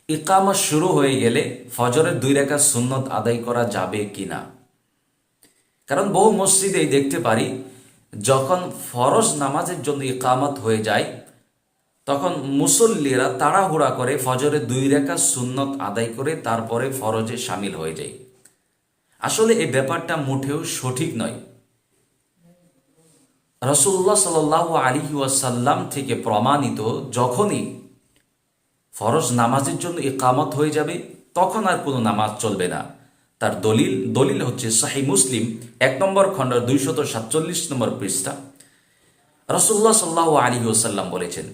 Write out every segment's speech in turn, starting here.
ইকামত শুরু হয়ে গেলে ফজরের 2 রাকাত সুন্নত আদায় করা যাবে কিনা? কারণ বহু মসজিদেই দেখতে পারি যখন ফরজ নামাজের জন্য ইকামত হয়ে যায় তখন মুসল্লিরা তাড়াহুড়া করে ফজরের 2 রাকাত সুন্নত আদায় করে তারপরে ফরজে সামিল হয়ে যায়। আসলে এই ব্যাপারটা মোটেও সঠিক নয়। রাসূলুল্লাহ সাল্লাল্লাহু আলাইহি ওয়াসাল্লাম থেকে প্রমাণিত, যখনই ফরজ নামাজের জন্য ইকামত হয়ে যাবে তখন আর কোনো নামাজ চলবে না। তার দলিল হচ্ছে সহিহ মুসলিম 1 নম্বর খণ্ড 247 নম্বর পৃষ্ঠা। রাসূলুল্লাহ সাল্লাল্লাহু আলাইহি ওয়াসাল্লাম বলেছেন,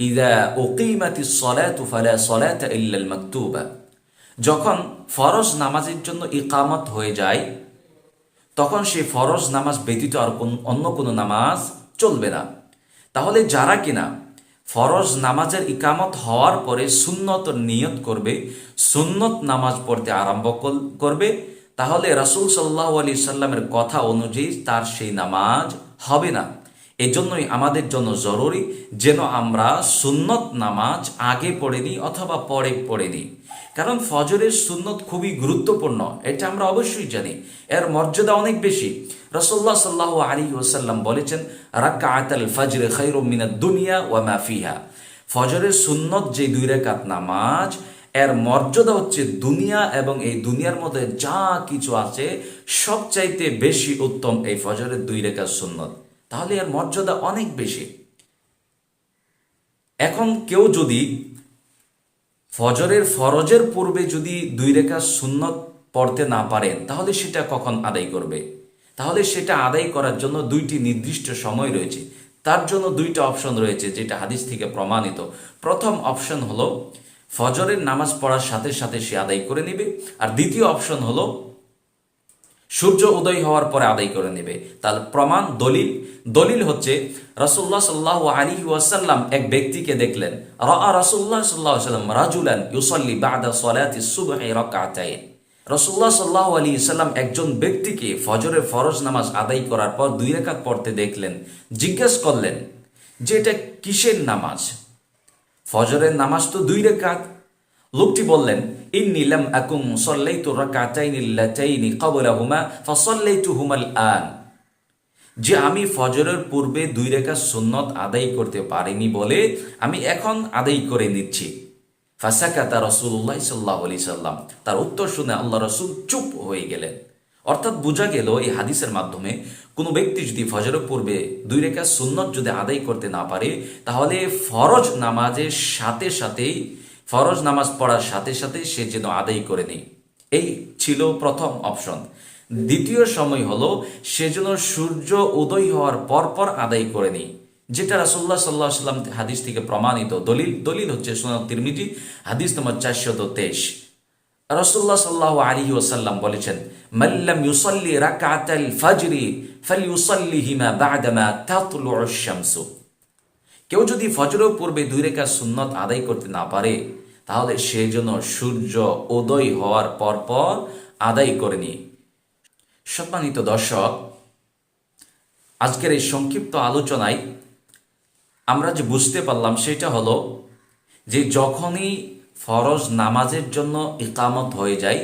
ইযা উকিমাতিস সালাতু ফালা সালাতা ইল্লাল মাকতুবা। যখন ফরজ নামাজের জন্য ইকামত হয়ে যায় তখন সেই ফরজ নামাজ ব্যতীত আর অন্য কোনো নামাজ চলবে না। তাহলে যারা কিনা ফরজ নামাজের ইকামত হওয়ার পরে সুন্নত নিয়ত করবে, সুন্নত নামাজ পড়তে আরম্ভ করবে, তাহলে রাসূল সাল্লাল্লাহু আলাইহি সাল্লামের কথা অনুযায়ী তার সেই নামাজ হবে না। এজন্যই আমাদের জন্য জরুরি যেন আমরা সুন্নত নামাজ আগে পড়ে নিই অথবা পরে পড়ে নিই। কারণ ফজরের সুন্নত খুবই গুরুত্বপূর্ণ, এটা আমরা অবশ্যই জানি। এর মর্যাদা অনেক বেশি। রাসূলুল্লাহ সাল্লাল্লাহু আলাইহি ওয়াসাল্লাম বলেছেন, রাকাআতুল ফজর খায়রুম মিনাদ দুনিয়া ওয়া মা ফিহা। ফজরের সুন্নত যে 2 রাকাত নামাজ, এর মর্যাদা হচ্ছে দুনিয়া এবং এই দুনিয়ার মধ্যে যা কিছু আছে সবচাইতে বেশি উত্তম এই ফজরের 2 রাকাত সুন্নত। তাহলে এর মর্যাদা অনেক বেশি। এখন কেউ যদি ফরজের পূর্বে যদি 2 রাকাত সুন্নত পড়তে না পারেন তাহলে সেটা কখন আদায় করবে? তাহলে সেটা আদায় করার জন্য 2টি নির্দিষ্ট সময় রয়েছে। তার জন্য 2টা অপশন রয়েছে যেটা হাদিস থেকে প্রমাণিত। প্রথম অপশন হলো ফজরের নামাজ পড়ার সাথে সাথে সে আদায় করে নেবে, আর দ্বিতীয় অপশন হলো সূর্য উদয় হওয়ার পরে আদায় করে নেবে। তার প্রমাণ দলিল হচ্ছে রাসূলুল্লাহ সাল্লাল্লাহু আলাইহি ওয়াসাল্লাম এক ব্যক্তিকে দেখলেন। রাসূলুল্লাহ সাল্লাল্লাহু আলাইহি ওয়াসাল্লাম রাজুলান ইউসাল্লি বা'দা সালাতিস সুবহি রাকাতাইন। রাসূলুল্লাহ সাল্লাল্লাহু আলাইহি ওয়াসাল্লাম একজন ব্যক্তিকে ফজরের ফরজ নামাজ আদায় করার পর 2 রাকাত পড়তে দেখলেন। জিজ্ঞেস করলেন যে এটা কিসের নামাজ? ফজরের নামাজ তো 2 রাকাত। লোকটি বললেন, ইন্নী লাম আকুম সাল্লাইতু রাকাতাইনি আল্লাতাইনি ক্বাবলাহুমা ফাসাল্লাইতুহুমাল আন। যে আমি ফজরের পূর্বে 2 রাকাত সুন্নত আদায় করতে পারিনি বলে আমি এখন আদায় করে নিচ্ছি। ফাসাকাতা রাসূলুল্লাহ সাল্লাল্লাহু আলাইহি সাল্লাম। তার উত্তর শুনে আল্লাহ রাসূল চুপ হয়ে গেলেন। অর্থাৎ বোঝা গেল এই হাদিসের মাধ্যমে কোনো ব্যক্তি যদি ফজরের পূর্বে 2 রাকাত সুন্নত যদি আদায় করতে না পারে তাহলে ফরজ নামাজ পড়ার সাথে সাথে সে যেন আদায় করে নেই। এই ছিল প্রথম অপশন। দ্বিতীয় সময় হলো সে যেন সূর্য উদয় হওয়ার পর আদায় করে নেই, যেটা রাসূলুল্লাহ সাল্লাল্লাহু আলাইহি ওয়াসাল্লাম হাদিস থেকে প্রমাণিত। দলিল হচ্ছে সুনান তিরমিজি হাদিস নম্বর 423। রাসূলুল্লাহ সাল্লাল্লাহু আলাইহি ওয়াসাল্লাম বলেছেন, মাল্লাম ইউসাল্লি রাকাতাল ফজরি ফালইউসাল্লিহিমা বা'দামা তাতলুউশ শামসু। কেউ যদি ফজরের পূর্বে 2 রাকাত সুন্নত আদায় করতে না পারে তাহলে সে যেন সূর্য উদয় হওয়ার পর আদায় করে নিয়ে। সম্মানিত দর্শক, আজকের এই সংক্ষিপ্ত আলোচনায় আমরা যে বুঝতে পারলাম সেটা হলো যে যখনই ফরজ নামাজের জন্য ইকামত হয়ে যায়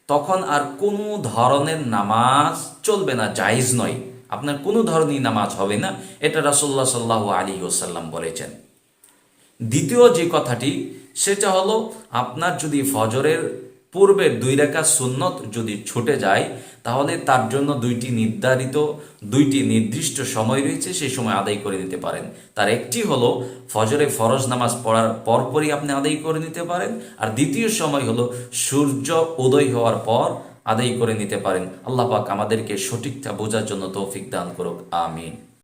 তখন আর কোনো ধরনের নামাজ চলবে না, জায়েজ নয়। আপনার কোনো ধরনের নামাজ হবে না, এটা রাসূলুল্লাহ সাল্লাল্লাহু আলাইহি ওয়াসাল্লাম বলেছেন। দ্বিতীয় যে কথাটি সেটা হলো আপনার যদি ফজরের পূর্বের 2 রাকাত সুন্নত যদি ছুটে যায় তাহলে তার জন্য 2টি নির্দিষ্ট সময় রয়েছে, সেই সময় আদায় করে নিতে পারেন। তার একটি হলো ফজরে ফরজ নামাজ পড়ার পরপরই আপনি আদায় করে নিতে পারেন, আর দ্বিতীয় সময় হলো সূর্য উদয় হওয়ার পর আদায় করে নিতে পারেন। আল্লাহ পাক আমাদেরকে সঠিকটা বোঝার জন্য তৌফিক দান করুক, আমিন।